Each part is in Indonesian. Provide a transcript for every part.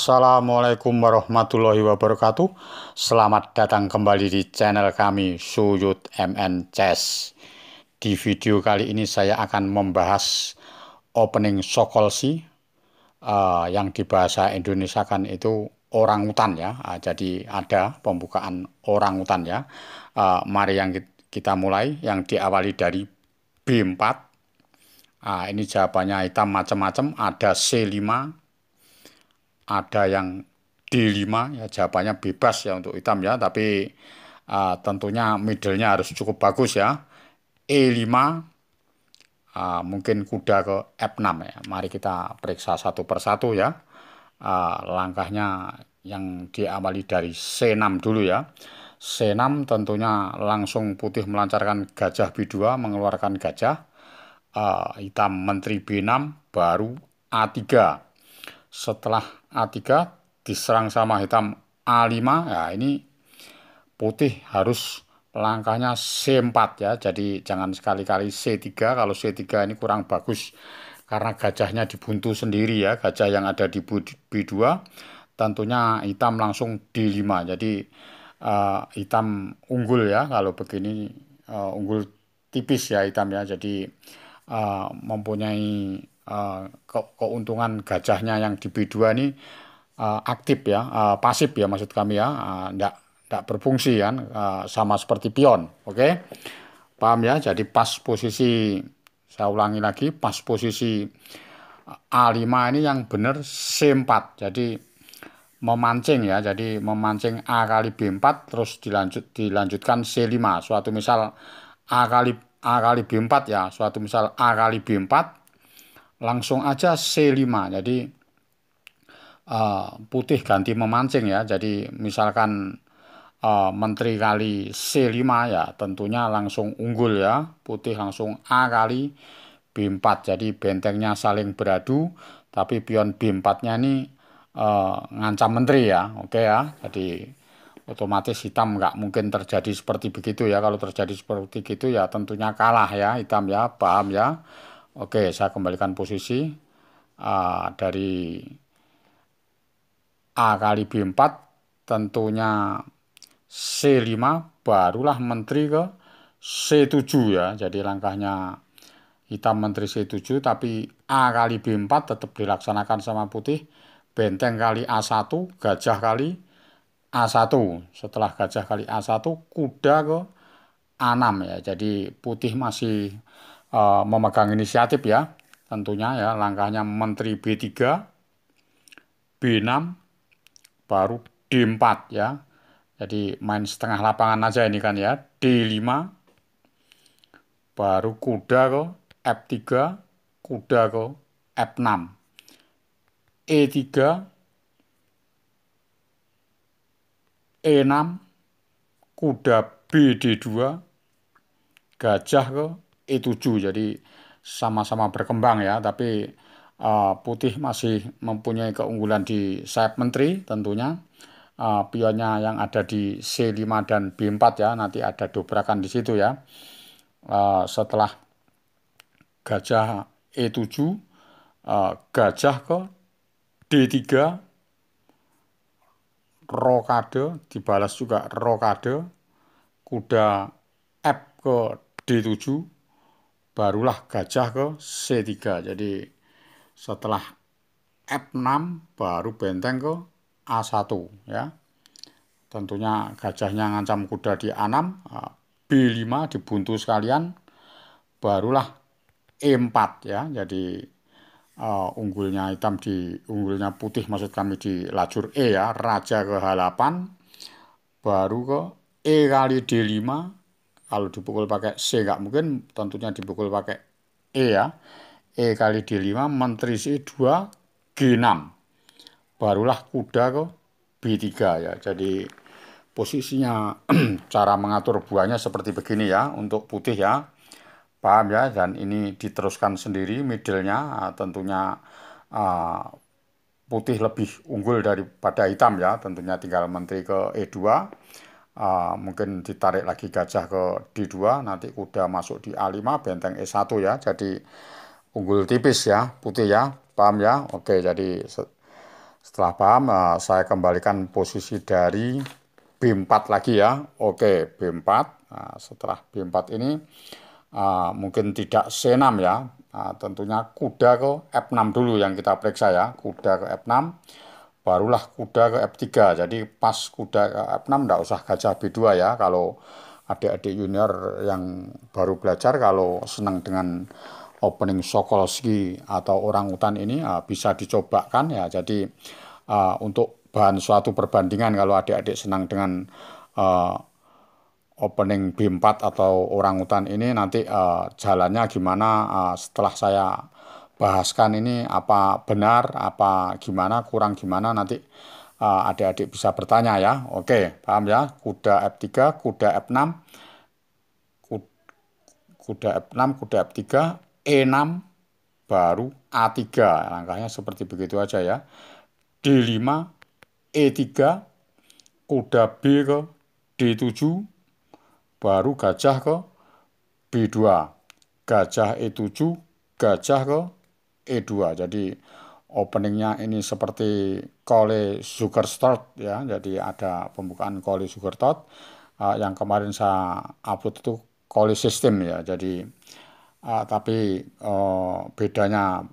Assalamualaikum warahmatullahi wabarakatuh. Selamat datang kembali di channel kami Suyud MN Chess. Di video kali ini saya akan membahas opening Sokolsi yang di bahasa Indonesia kan itu orangutan ya. Jadi ada pembukaan orangutan ya. Mari yang kita mulai yang diawali dari B4. Ini jawabannya hitam macam-macam, ada C5, ada yang D5 ya, jawabannya bebas ya untuk hitam ya, tapi tentunya middle-nya harus cukup bagus ya. E5, mungkin kuda ke F6 ya. Mari kita periksa satu persatu ya. Langkahnya yang diawali dari C6 dulu ya. C6 tentunya langsung putih melancarkan gajah B2, mengeluarkan gajah. Hitam menteri B6, baru A3. Setelah A3 diserang sama hitam A5, ya ini putih harus langkahnya C4 ya. Jadi jangan sekali-kali C3. Kalau C3 ini kurang bagus karena gajahnya dibuntu sendiri ya. Gajah yang ada di B2 tentunya hitam langsung D5. Jadi hitam unggul ya. Kalau begini unggul tipis ya hitam ya. Jadi mempunyai keuntungan gajahnya yang di B2 ini aktif ya, pasif ya maksud kami ya, tidak berfungsi kan, sama seperti pion. Oke, paham ya? Jadi pas posisi, saya ulangi lagi, pas posisi A5 ini yang benar C4. Jadi memancing ya, jadi memancing A kali B4 terus dilanjutkan C5. Suatu misal A kali B4 ya, suatu misal A kali B4 langsung aja C5. Jadi putih ganti memancing ya. Jadi misalkan menteri kali C5 ya, tentunya langsung unggul ya. Putih langsung A kali B4. Jadi bentengnya saling beradu, tapi pion B4-nya ini ngancam menteri ya. Oke ya. Jadi otomatis hitam nggak mungkin terjadi seperti begitu ya. Kalau terjadi seperti itu ya tentunya kalah ya hitam ya. Paham ya? Oke, saya kembalikan posisi dari A kali B4 tentunya C5, barulah menteri ke C7 ya. Jadi langkahnya hitam menteri C7, tapi A kali B4 tetap dilaksanakan sama putih. Benteng kali A1, gajah kali A1. Setelah gajah kali A1, kuda ke A6 ya. Jadi putih masih memegang inisiatif ya. Tentunya ya, langkahnya menteri B3, B6, baru D4 ya. Jadi main setengah lapangan aja ini kan ya. D5, baru kuda ke F3, kuda ke F6. E3, E6, kuda BD2, gajah ke E7. Jadi sama-sama berkembang ya, tapi putih masih mempunyai keunggulan di sayap menteri tentunya. Pionnya yang ada di C5 dan B4 ya, nanti ada dobrakan di situ ya. Setelah gajah E7, gajah ke D3, rokade, dibalas juga rokade, kuda F ke D7, barulah gajah ke C3. Jadi setelah F6 baru benteng ke A1 ya. Tentunya gajahnya ngancam kuda di A6, B5 dibuntu sekalian, barulah E4 ya. Jadi unggulnya putih maksud kami di lajur E ya, raja ke H8, baru ke E kali D5. Kalau dipukul pakai C nggak mungkin, tentunya dipukul pakai E ya. E kali D5, menteri C2, G6. Barulah kuda ke B3 ya. Jadi posisinya cara mengatur buahnya seperti begini ya untuk putih ya. Paham ya? Dan ini diteruskan sendiri middle-nya tentunya putih lebih unggul daripada hitam ya. Tentunya tinggal menteri ke E2. Mungkin ditarik lagi gajah ke D2, nanti kuda masuk di A5, benteng E1 ya. Jadi unggul tipis ya, putih ya. Paham ya? Oke, jadi Setelah paham, saya kembalikan posisi dari B4 lagi ya. Oke, B4. Nah, setelah B4 ini mungkin tidak C6 ya. Nah, tentunya kuda ke F6 dulu yang kita periksa ya. Kuda ke F6, barulah kuda ke F3. Jadi pas kuda ke F6 tidak usah gajah B2 ya. Kalau adik-adik junior yang baru belajar, kalau senang dengan opening Sokolsky atau orangutan ini bisa dicobakan ya. Jadi untuk bahan suatu perbandingan kalau adik-adik senang dengan uh, opening B4 atau orangutan ini nanti jalannya gimana setelah saya bahaskan ini, apa benar, apa gimana, kurang gimana, nanti adik-adik bisa bertanya ya. Oke, paham ya? Kuda F3, kuda F6, kuda F6, kuda F3, E6, baru A3. Langkahnya seperti begitu aja ya. D5, E3, kuda B ke D7, baru gajah ke B2, gajah E7, gajah ke E2. Jadi openingnya ini seperti Cole Zuckerstort ya. Jadi ada pembukaan Cole Zuckerstort. Yang kemarin saya upload itu Cole System ya. Jadi tapi bedanya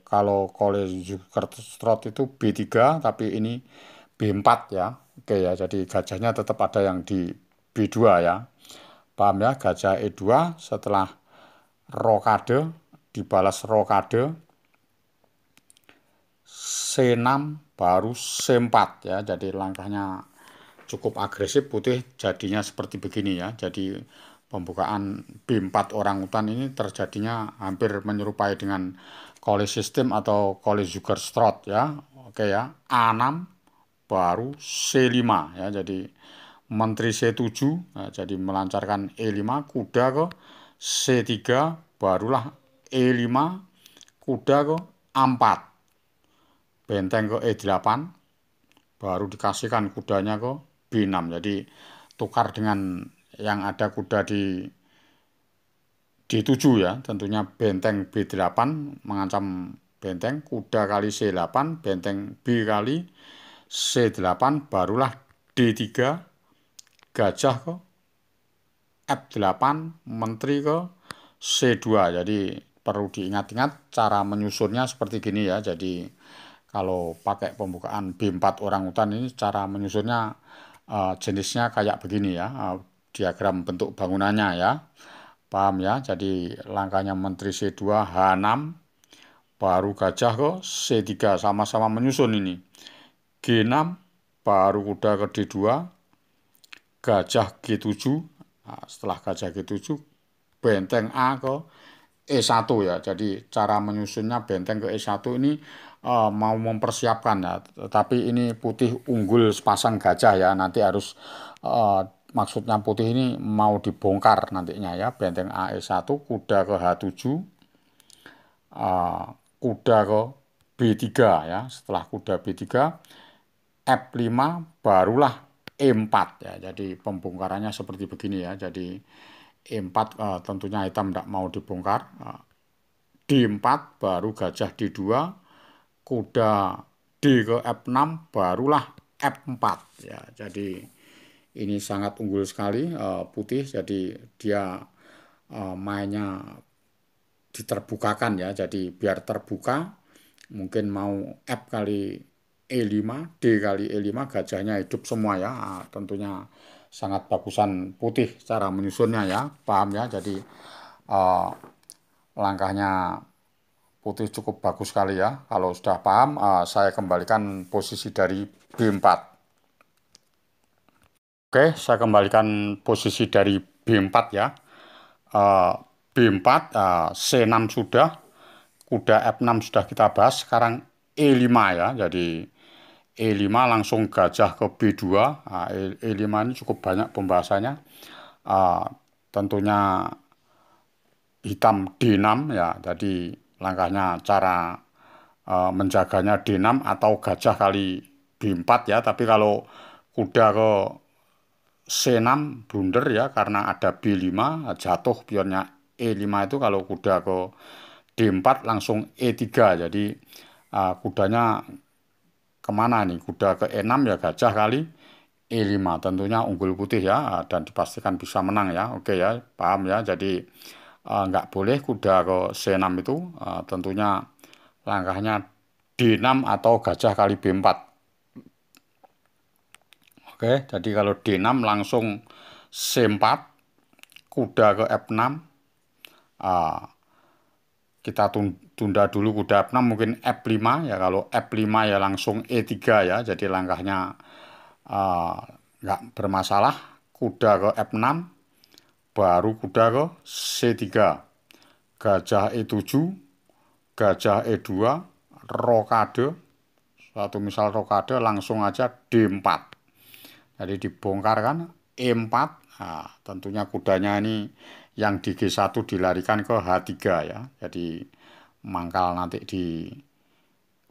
kalau Cole Zuckerstort itu B3, tapi ini B4 ya. Oke ya, jadi gajahnya tetap ada yang di B2 ya. Paham ya, gajah E2 setelah rokade, dibalas rokade, C6 baru C4 ya. Jadi langkahnya cukup agresif, putih jadinya seperti begini ya. Jadi pembukaan B4 orangutan ini terjadinya hampir menyerupai dengan Cole System atau Cole Zuckerstort ya. Oke ya, A6 baru C5 ya. Jadi menteri C7, nah, jadi melancarkan E5, kuda ke C3, barulah E5, kuda ke A4, benteng ke E8, baru dikasihkan kudanya ke B6. Jadi tukar dengan yang ada kuda di D7 ya, tentunya benteng B8 mengancam benteng, kuda kali C8, benteng B kali C8, barulah D3, gajah ke F8, menteri ke C2. Jadi perlu diingat-ingat cara menyusunnya seperti gini ya. Jadi kalau pakai pembukaan B4 orangutan ini cara menyusunnya jenisnya kayak begini ya. Diagram bentuk bangunannya ya. Paham ya? Jadi langkahnya menteri C2, H6, baru gajah ke C3, sama-sama menyusun ini. G6, baru kuda ke D2, gajah G7. Nah, setelah gajah G7, benteng A ke E1 ya. Jadi cara menyusunnya benteng ke E1 ini mau mempersiapkan ya. Tetapi ini putih unggul sepasang gajah ya. Nanti harus maksudnya putih ini mau dibongkar nantinya ya. Benteng A E1, kuda ke H7, kuda ke B3 ya. Setelah kuda B3, F5, barulah E4 ya. Jadi pembongkarannya seperti begini ya. Jadi E4 tentunya hitam tidak mau dibongkar. D4, baru gajah D2, kuda D ke F6, barulah F4 ya. Jadi ini sangat unggul sekali putih. Jadi dia mainnya diterbukakan ya. Jadi biar terbuka, mungkin mau F kali E5, D kali E5, gajahnya hidup semua ya. Tentunya sangat bagusan putih cara menyusunnya ya. Paham ya? Jadi langkahnya putih cukup bagus sekali ya. Kalau sudah paham, saya kembalikan posisi dari B4. Oke, saya kembalikan posisi dari B4 ya. B4, C6 sudah, kuda F6 sudah kita bahas. Sekarang E5 ya. Jadi E5 langsung gajah ke B2. E5 ini cukup banyak pembahasannya. Tentunya hitam D6 ya. Jadi langkahnya cara menjaganya D6 atau gajah kali B4 ya. Tapi kalau kuda ke C6 blunder ya karena ada B5 jatuh pionnya E5 itu. Kalau kuda ke D4 langsung E3. Jadi kudanya kemana nih? Kuda ke E6 ya gajah kali E5. Tentunya unggul putih ya, dan dipastikan bisa menang ya. Oke ya, paham ya. Jadi nggak boleh kuda ke C6 itu. Tentunya langkahnya D6 atau gajah kali B4. Oke, jadi kalau D6 langsung C4, kuda ke F6. Kita tunda dulu kuda F6, mungkin F5 ya. Kalau F5 ya langsung E3 ya. Jadi langkahnya nggak bermasalah. Kuda ke F6, baru kuda ke C3, gajah E7, gajah E2, rokade. Suatu misal rokade langsung aja D4. Jadi dibongkar kan E4. Nah, tentunya kudanya ini yang di G1 dilarikan ke H3 ya. Jadi mangkal nanti di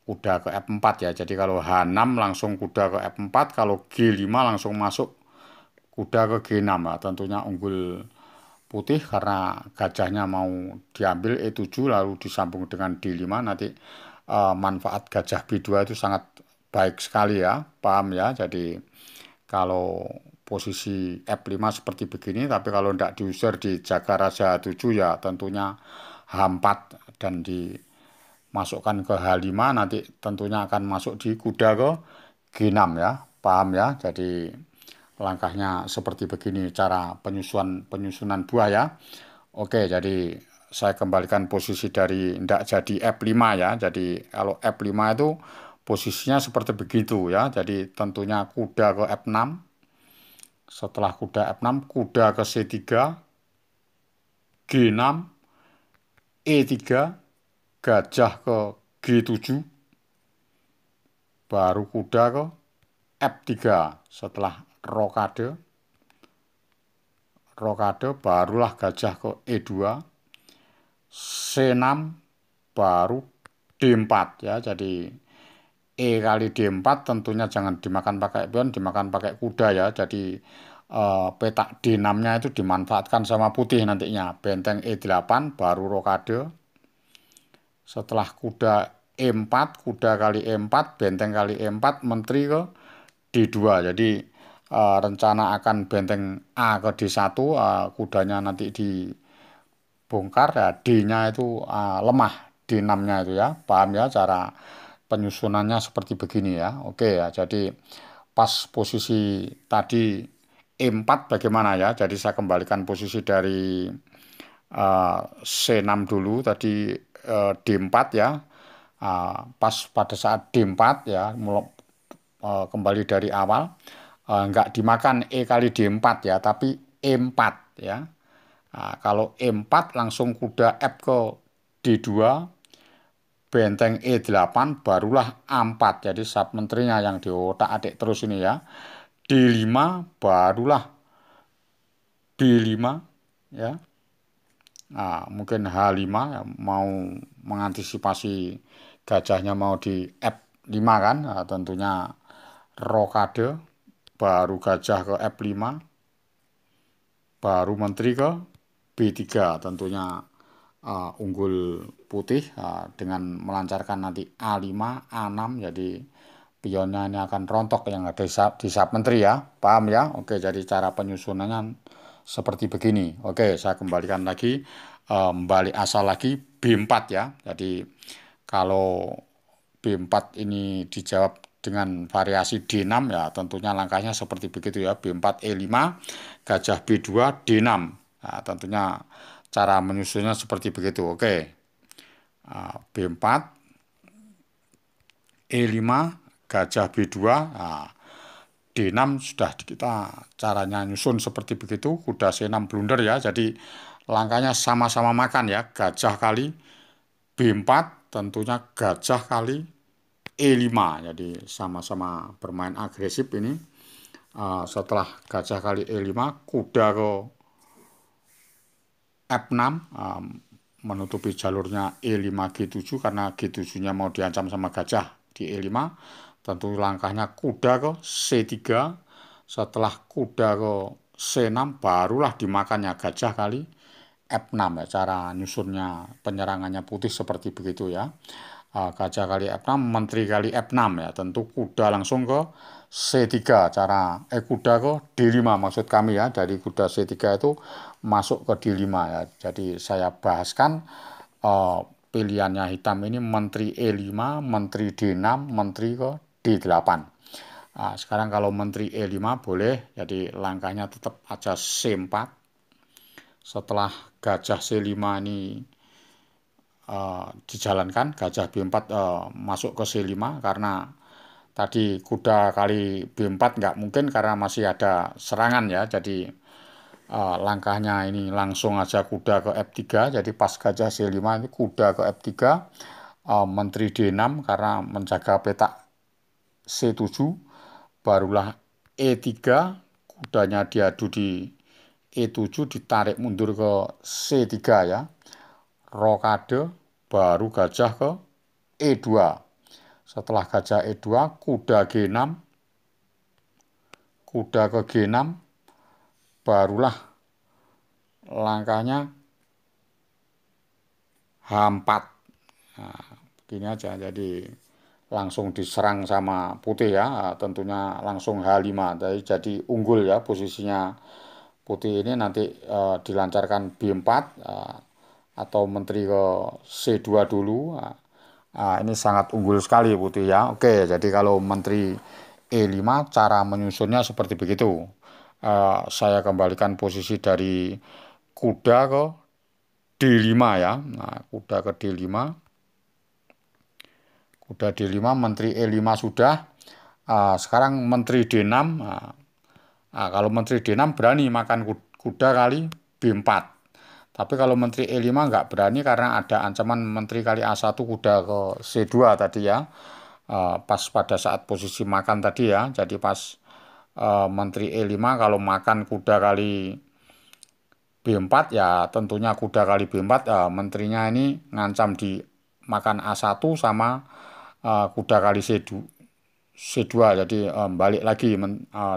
kuda ke F4 ya. Jadi kalau H6 langsung kuda ke F4, kalau G5 langsung masuk kuda ke G6 ya. Tentunya unggul putih karena gajahnya mau diambil E7 lalu disambung dengan D5, nanti manfaat gajah B2 itu sangat baik sekali ya, paham ya. Jadi kalau posisi F5 seperti begini, tapi kalau tidak diusir dijaga raja H7 ya tentunya H4 dan dimasukkan ke H5, nanti tentunya akan masuk di kuda ke G6 ya, paham ya. Jadi langkahnya seperti begini cara penyusunan buah ya. Oke, jadi saya kembalikan posisi dari tidak jadi F5 ya. Jadi kalau F5 itu posisinya seperti begitu ya. Jadi tentunya kuda ke F6. Setelah kuda F6, kuda ke C3, G6, E3, gajah ke G7, baru kuda ke F3. Setelah rokade barulah gajah ke E2, C6, baru D4 ya. Jadi E kali D4 tentunya jangan dimakan pakai pion, dimakan pakai kuda ya. Jadi petak D6-nya itu dimanfaatkan sama putih nantinya. Benteng E8 baru rokade. Setelah kuda E4, kuda kali E4, benteng kali E4, menteri ke D2. Jadi rencana akan benteng A ke D1, kudanya nanti dibongkar ya, D-nya itu lemah, D6-nya itu ya. Paham ya cara penyusunannya seperti begini ya. Oke ya, jadi pas posisi tadi E4 bagaimana ya. Jadi saya kembalikan posisi dari C6 dulu, tadi D4 ya. Pas pada saat D4 ya, kembali dari awal, nggak dimakan E kali D4 ya, tapi E4 ya. Kalau E4 langsung kuda F ke D2, benteng E8, barulah A4. Jadi sub menterinya yang diotak-atik terus ini ya. D5, barulah B5 ya. Mungkin H5 ya, mau mengantisipasi gajahnya mau di F5 kan. Tentunya rokade, baru gajah ke F5, baru menteri ke B3. Tentunya unggul putih dengan melancarkan nanti A5, A6. Jadi pionnya ini akan rontok yang ada di sub menteri ya, paham ya. Oke, jadi cara penyusunannya seperti begini. Oke, saya kembalikan lagi, balik asal lagi B4 ya. Jadi kalau B4 ini dijawab dengan variasi D6 ya, tentunya langkahnya seperti begitu ya. B4, E5, gajah B2, D6. Nah, tentunya cara menyusunnya seperti begitu. Oke, B4, E5, gajah B2, D6 sudah kita caranya nyusun seperti begitu. Kuda C6 blunder ya. Jadi langkahnya sama-sama makan ya. Gajah kali B4, tentunya gajah kali E5. Jadi sama-sama bermain agresif ini. Setelah gajah kali E5, kuda ke F6, menutupi jalurnya E5 G7 karena G7-nya mau diancam sama gajah di E5. Tentu langkahnya kuda ke C3. Setelah kuda ke C6, barulah dimakannya gajah kali F6 ya. Cara nyusunnya penyerangannya putih seperti begitu ya. Gajah kali F6, menteri kali F6 ya. Tentu kuda langsung ke C3, kuda ke D5 maksud kami ya. Dari kuda C3 itu masuk ke D5 ya. Jadi saya bahaskan pilihannya hitam ini menteri E5, menteri D6, menteri ke D8. Sekarang kalau menteri E5 boleh, jadi langkahnya tetap aja C4. Setelah gajah C5 ini dijalankan, gajah B4 masuk ke C5 karena tadi kuda kali B4 nggak mungkin karena masih ada serangan ya. Jadi langkahnya ini langsung aja kuda ke F3. Jadi pas gajah C5 ini kuda ke F3, menteri D6 karena menjaga petak C7, barulah E3, kudanya diadu di E7 ditarik mundur ke C3 ya. Rokade, baru gajah ke E2. Setelah gajah E2, kuda G6, kuda ke G6, barulah langkahnya H4. Nah, begini aja, jadi langsung diserang sama putih ya, tentunya langsung H5, jadi unggul ya posisinya putih ini nanti dilancarkan B4 atau menteri ke C2 dulu. Ini sangat unggul sekali putih ya. Oke, jadi kalau menteri E5 cara menyusunnya seperti begitu. Saya kembalikan posisi dari kuda ke D5 ya. Nah, kuda ke D5. Kuda D5, menteri E5 sudah. Sekarang menteri D6. Kalau menteri D6 berani makan kuda kali B4. Tapi kalau menteri E5 nggak berani karena ada ancaman menteri kali A1 kuda ke C2 tadi ya. Pas pada saat posisi makan tadi ya. Jadi pas menteri E5 kalau makan kuda kali B4 ya tentunya kuda kali B4 menterinya ini ngancam di makan A1 sama kuda kali C2 jadi balik lagi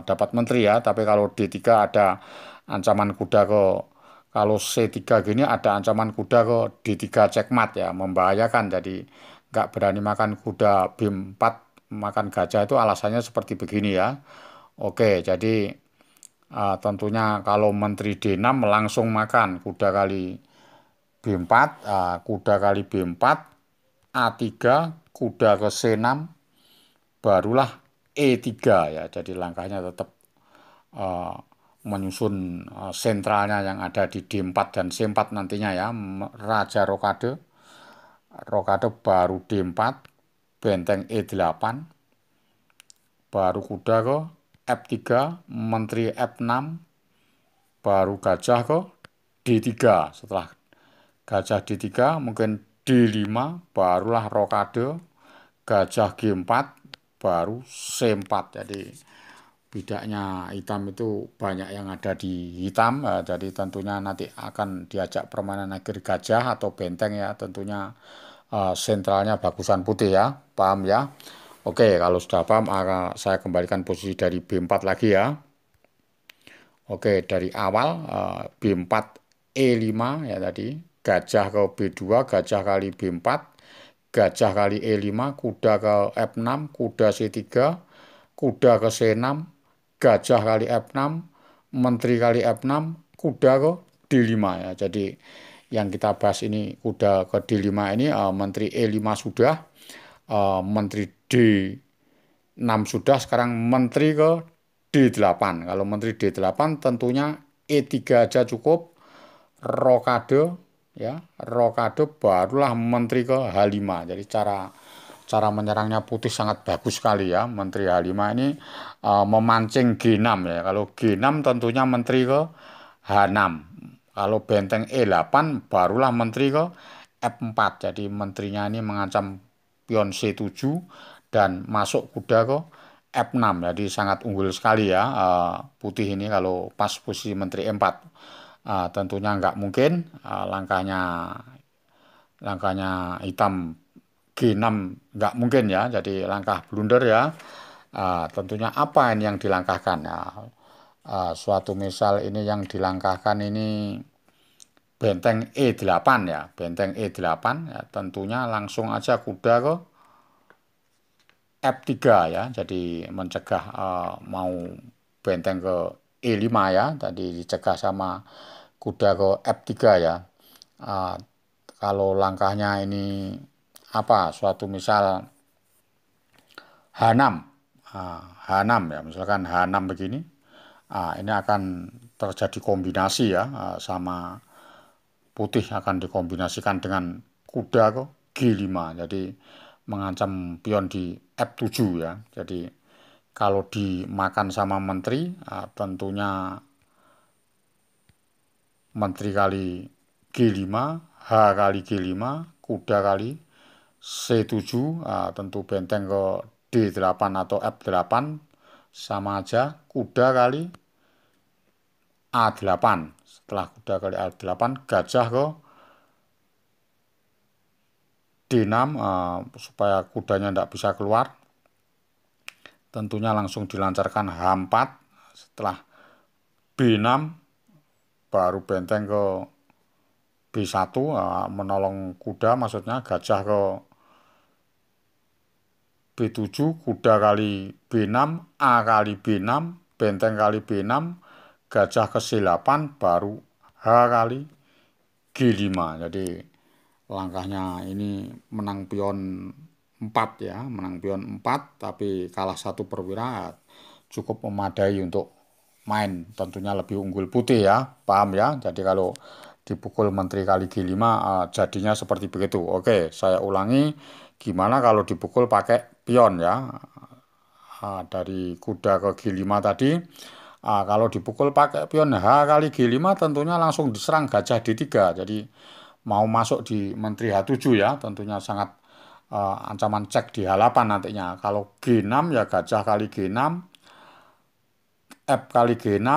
dapat menteri ya. Tapi kalau D3 ada ancaman kuda ke, kalau C3 gini ada ancaman kuda ke D3 cekmat ya, membahayakan. Jadi nggak berani makan kuda B4, makan gajah itu alasannya seperti begini ya. Oke, jadi tentunya kalau menteri D6 langsung makan kuda kali B4, kuda kali B4, A3, kuda ke C6, barulah E3 ya. Jadi langkahnya tetap uh, menyusun sentralnya yang ada di D4 dan C4 nantinya ya. Raja rokade, rokade baru D4, benteng E8, baru kuda ke F3, menteri F6, baru gajah ke D3. Setelah gajah D3 mungkin D5, barulah rokade, gajah G4, baru C4. Jadi bidaknya hitam itu banyak yang ada di hitam. Jadi tentunya nanti akan diajak permainan akhir gajah atau benteng ya. Tentunya sentralnya bagusan putih ya. Paham ya? Oke, kalau sudah paham saya kembalikan posisi dari B4 lagi ya. Oke, dari awal B4 E5 ya tadi. Gajah ke B2, gajah kali B4, gajah kali E5, kuda ke F6, kuda C3, kuda ke C6, gajah kali F6, menteri kali F6, kuda ke D5 ya. Jadi yang kita bahas ini kuda ke D5 ini menteri E5 sudah, menteri D6 sudah, sekarang menteri ke D8. Kalau menteri D8 tentunya E3 aja cukup, rokade ya, rokade barulah menteri ke H5. Jadi cara cara menyerangnya putih sangat bagus sekali ya. Menteri H5 ini memancing G6 ya. Kalau G6 tentunya menteri ke H6. Kalau benteng E8 barulah menteri ke F4. Jadi menterinya ini mengancam pion C7 dan masuk kuda ke F6. Jadi sangat unggul sekali ya putih ini kalau pas posisi menteri E4. Tentunya nggak mungkin langkahnya hitam G6 nggak mungkin ya, jadi langkah blunder ya. Tentunya apa ini yang dilangkahkan ya, suatu misal ini yang dilangkahkan ini benteng E8 ya, benteng E8 ya, tentunya langsung aja kuda ke F3 ya, jadi mencegah mau benteng ke E5 ya, tadi dicegah sama kuda ke F3 ya. Uh, Kalau langkahnya ini apa, suatu misal H6, H6 ya, misalkan H6 begini, ini akan terjadi kombinasi ya, sama putih akan dikombinasikan dengan kuda ke G5, jadi mengancam pion di F7 ya. Jadi kalau dimakan sama menteri, tentunya menteri kali G5, H kali G5, kuda kali C7, tentu benteng ke D8 atau F8 sama aja kuda kali A8. Setelah kuda kali A8, gajah ke D6, supaya kudanya tidak bisa keluar. Tentunya langsung dilancarkan H4. Setelah B6 baru benteng ke B1, menolong kuda, maksudnya gajah ke B7, kuda kali B6, A kali B6, benteng kali B6, gajah ke C8, baru H kali G5. Jadi langkahnya ini menang pion 4 ya, menang pion 4, tapi kalah satu perwira, cukup memadai untuk main. Tentunya lebih unggul putih ya, paham ya. Jadi kalau dipukul menteri kali G5, jadinya seperti begitu. Oke, saya ulangi, gimana kalau dipukul pakai pion ya. Dari kuda ke G5 tadi, kalau dipukul pakai pion H kali G5, tentunya langsung diserang gajah D3. Jadi mau masuk di menteri H7 ya, tentunya sangat ancaman cek di H8 nantinya. Kalau G6 ya gajah kali G6, F kali G6,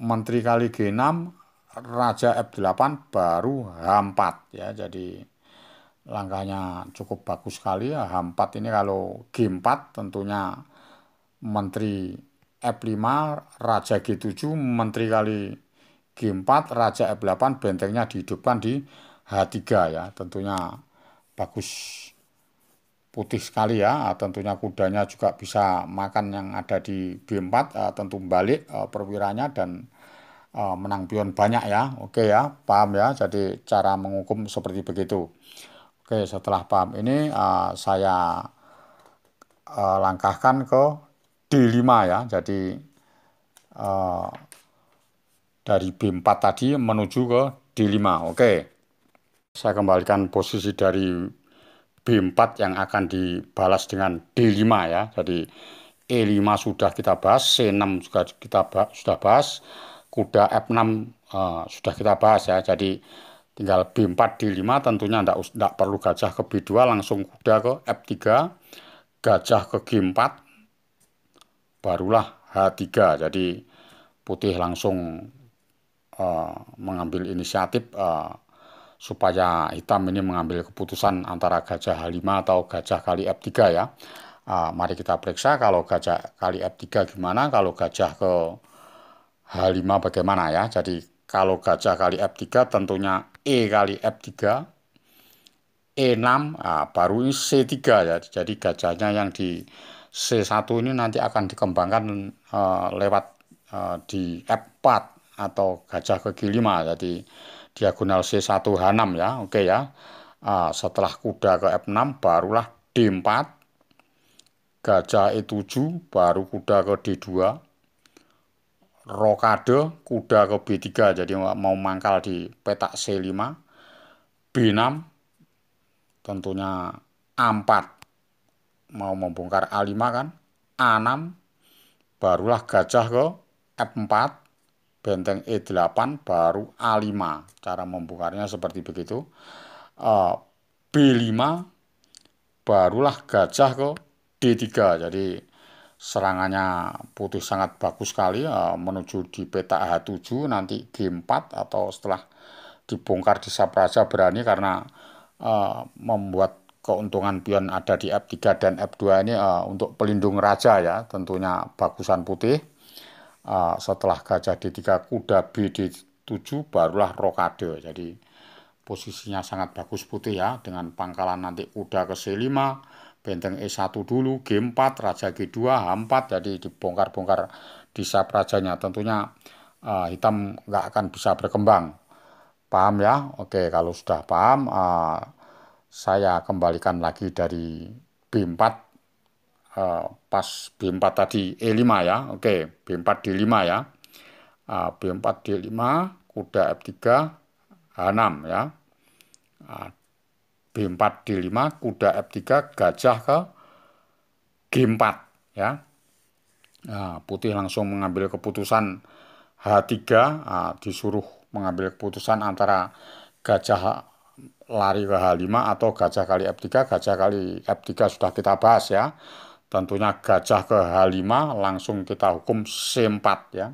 menteri kali G6, raja F8, baru H4 ya. Jadi langkahnya cukup bagus sekali ya. H4 ini kalau G4 tentunya menteri F5, raja G7, menteri kali G4, raja F8, bentengnya dihidupkan di H3 ya. Tentunya bagus putih sekali ya. Tentunya kudanya juga bisa makan yang ada di B4, tentu balik perwiranya dan menang pion banyak ya. Oke ya, paham ya. Jadi cara menghukum seperti begitu. Oke, setelah paham ini, saya langkahkan ke D5 ya. Jadi dari B4 tadi menuju ke D5. Oke. Saya kembalikan posisi dari B4 yang akan dibalas dengan D5 ya. Jadi E5 sudah kita bahas, C6 juga kita sudah bahas, kuda F6 sudah kita bahas ya. Jadi tinggal B4 D5, tentunya tidak perlu gajah ke B2, langsung kuda ke F3, gajah ke G4, barulah H3. Jadi putih langsung mengambil inisiatif supaya hitam ini mengambil keputusan antara gajah H5 atau gajah kali F3 ya. Mari kita periksa kalau gajah kali F3 gimana, kalau gajah ke H5 bagaimana ya. Jadi kalau gajah kali F3 tentunya E kali F3, E6, baru ini C3 ya. Jadi gajahnya yang di C1 ini nanti akan dikembangkan lewat di F4 atau gajah ke G5. Jadi diagonal C1 H6 ya. Oke ya. Setelah kuda ke F6 barulah D4, gajah E7, baru kuda ke D2, rokade kuda ke B3, jadi mau mangkal di petak C5, B6, tentunya A4 mau membongkar A5 kan, A6, barulah gajah ke F4, benteng E8, baru A5. Cara membongkarnya seperti begitu. B5, barulah gajah ke D3. Jadi serangannya putih sangat bagus sekali menuju di petak H7, nanti G4 atau setelah dibongkar di Sapraja berani karena membuat keuntungan pion ada di F3 dan F2 ini untuk pelindung raja ya, tentunya bagusan putih. Setelah gajah D3, kuda BD7, barulah rokade. Jadi posisinya sangat bagus putih ya, dengan pangkalan nanti kuda ke C5, benteng E1 dulu, G4, raja G2, H4, jadi dibongkar-bongkar di sayap rajanya. Tentunya hitam nggak akan bisa berkembang. Paham ya? Oke, kalau sudah paham, saya kembalikan lagi dari B4, pas B4 tadi E5 ya. Oke, B4 D5 ya. B4 D5, kuda F3, H6 ya. B4 D5, kuda F3, gajah ke G4 ya. Putih langsung mengambil keputusan H3, disuruh mengambil keputusan antara gajah lari ke H5 atau gajah kali F3. Gajah kali F3 sudah kita bahas ya. Tentunya gajah ke H5 langsung kita hukum C4 ya.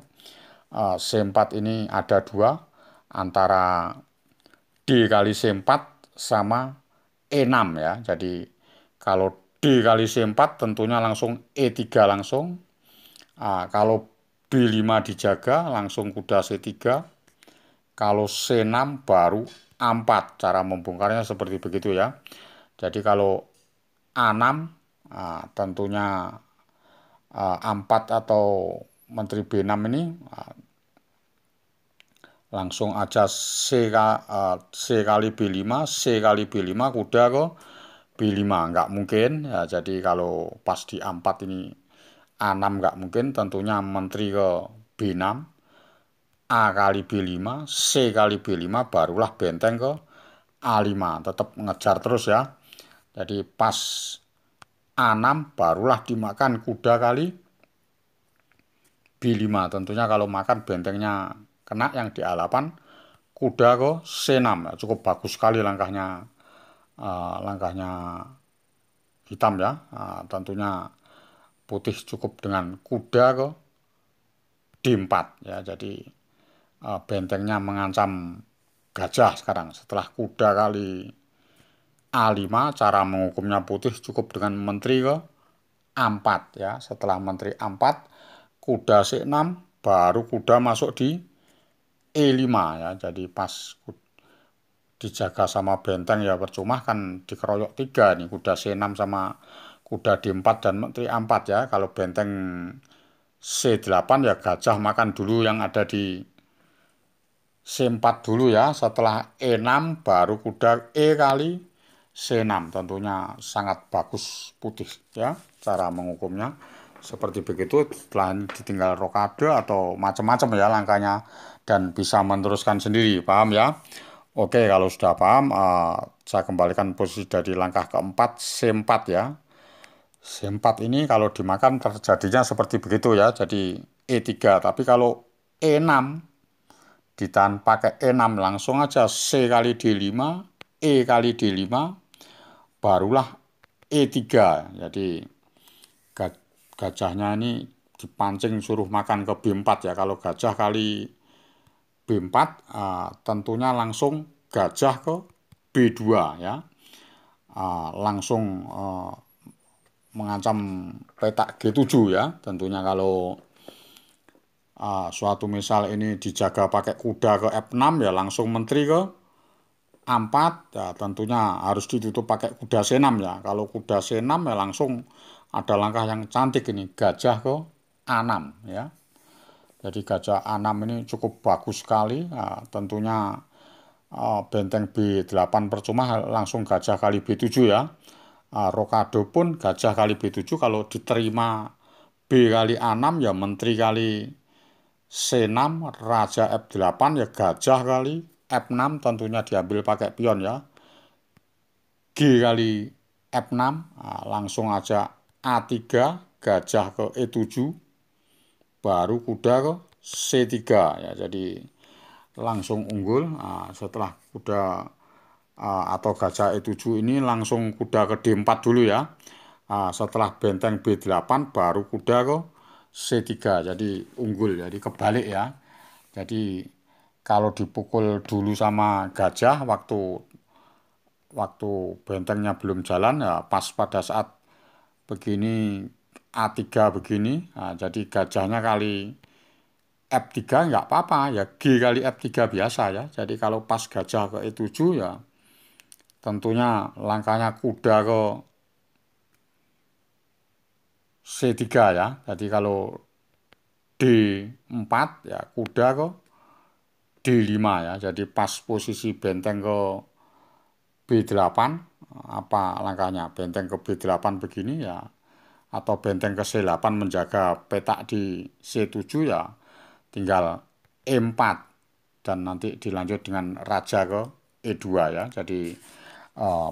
C4 ini ada dua, antara D kali C4 sama E6 ya. Jadi kalau D kali C4 tentunya langsung E3 langsung. Kalau B5 dijaga langsung kuda C3. Kalau C6 baru A4. Cara membongkarnya seperti begitu ya. Jadi kalau A6 tentunya A4 atau Menteri B6 ini langsung aja C kali B5, C kali B5, kuda ke B5. Nggak mungkin ya. Jadi kalau pas di A4 ini A6 nggak mungkin. Tentunya Menteri ke B6, A kali B5, C kali B5, barulah benteng ke A5. Tetap ngejar terus ya. Jadi pas A6 barulah dimakan kuda kali B5. Tentunya kalau makan bentengnya kena yang di A8, kuda ke C6. Cukup bagus sekali langkahnya, langkahnya hitam ya. Tentunya putih cukup dengan kuda ke D4 ya. Jadi bentengnya mengancam gajah sekarang. Setelah kuda kali A5, cara menghukumnya putih cukup dengan menteri ke A4 ya. Setelah menteri A4, kuda C6, baru kuda masuk di E5 ya. Jadi pas dijaga sama benteng ya percuma, kan dikeroyok tiga nih, kuda C6 sama kuda D4 dan menteri A4 ya. Kalau benteng C8 ya gajah makan dulu yang ada di C4 dulu ya. Setelah E6 baru kuda E kali C6. Tentunya sangat bagus putih ya cara menghukumnya. Seperti begitu, setelah ditinggal rokade atau macam-macam ya langkahnya, dan bisa meneruskan sendiri. Paham ya? Oke, kalau sudah paham, saya kembalikan posisi dari langkah keempat, C4 ya. C4 ini kalau dimakan terjadinya seperti begitu ya. Jadi E3. Tapi kalau E6 ditahan pakai E6, langsung aja C kali D5, E kali D5, barulah E3. Jadi gajahnya ini dipancing suruh makan ke B4 ya. Kalau gajah kali B4, tentunya langsung gajah ke B2 ya. Langsung mengancam petak G7 ya. Tentunya kalau suatu misal ini dijaga pakai kuda ke F6 ya, langsung menteri ke A4 ya. Tentunya harus ditutup pakai kuda C6 ya. Kalau kuda C6 ya langsung ada langkah yang cantik ini, gajah ke A6 ya. Jadi gajah A6 ini cukup bagus sekali. Tentunya benteng B8 percuma, langsung gajah kali B7 ya. Rokade pun gajah kali B7. Kalau diterima B kali A6 ya menteri kali C6, raja F8 ya gajah kali F6. Tentunya diambil pakai pion ya. G kali F6, langsung aja A3, gajah ke E7, baru kuda ke C3 ya. Jadi langsung unggul. Setelah kuda atau gajah E7 ini langsung kuda ke D4 dulu ya. Setelah benteng B8 baru kuda ke C3. Jadi unggul, jadi kebalik ya. Jadi kalau dipukul dulu sama gajah waktu bentengnya belum jalan ya, pas pada saat begini A3 begini, jadi gajahnya kali F3 nggak apa-apa ya, G kali F3 biasa ya. Jadi kalau pas gajah ke E7 ya tentunya langkahnya kuda ke C3 ya. Jadi kalau D4 ya kuda ke D5 ya. Jadi pas posisi benteng ke B8 apa langkahnya? Benteng ke B8 begini ya, atau benteng ke C8 menjaga petak di C7 ya, tinggal E4 dan nanti dilanjut dengan raja ke E2 ya. Jadi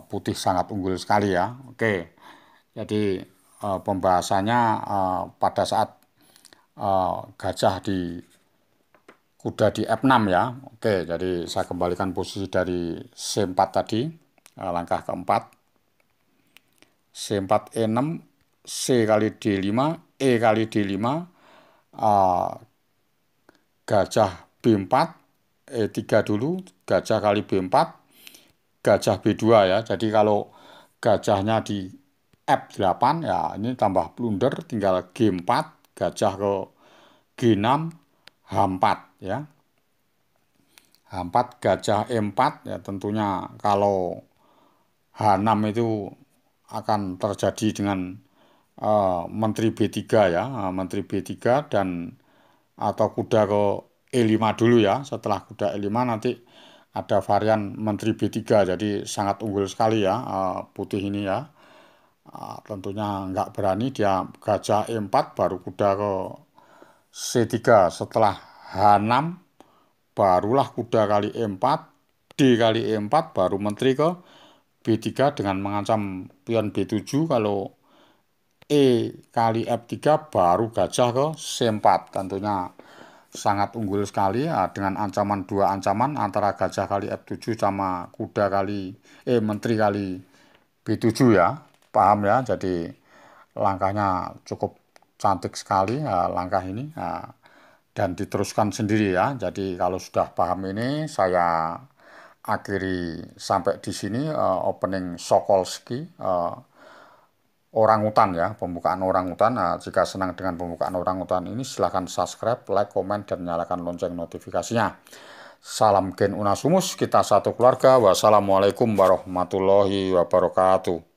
putih sangat unggul sekali ya. Oke. Jadi pembahasannya pada saat gajah di kuda di F6 ya. Oke, jadi saya kembalikan posisi dari C4 tadi, langkah keempat. C4 E6, C kali D5, E kali D5, gajah B4, E3 dulu, gajah kali B4, gajah B2 ya. Jadi kalau gajahnya di F8 ya ini tambah blunder, tinggal G4, gajah ke G6, H4 ya. H4 gajah E4 ya, tentunya kalau H6 itu akan terjadi dengan menteri B3 ya, menteri B3 dan atau kuda ke E5 dulu ya. Setelah kuda E5 nanti ada varian menteri B3, jadi sangat unggul sekali ya putih ini ya. Tentunya nggak berani dia gajah E4 baru kuda ke C3, setelah H6 barulah kuda kali E4, D kali E4 baru menteri ke B3 dengan mengancam pion B7. Kalau E kali F3 baru gajah ke C4. Tentunya sangat unggul sekali ya, dengan ancaman dua ancaman antara gajah kali F7 sama kuda kali menteri kali B7 ya. Paham ya? Jadi langkahnya cukup cantik sekali ya, langkah ini ya, dan diteruskan sendiri ya. Jadi kalau sudah paham ini saya akhiri sampai di sini opening Sokolsky orangutan ya, pembukaan orangutan. Nah, jika senang dengan pembukaan orangutan ini silahkan subscribe, like, komen, dan nyalakan lonceng notifikasinya. Salam Gen Unasumus, kita satu keluarga. Wassalamualaikum warahmatullahi wabarakatuh.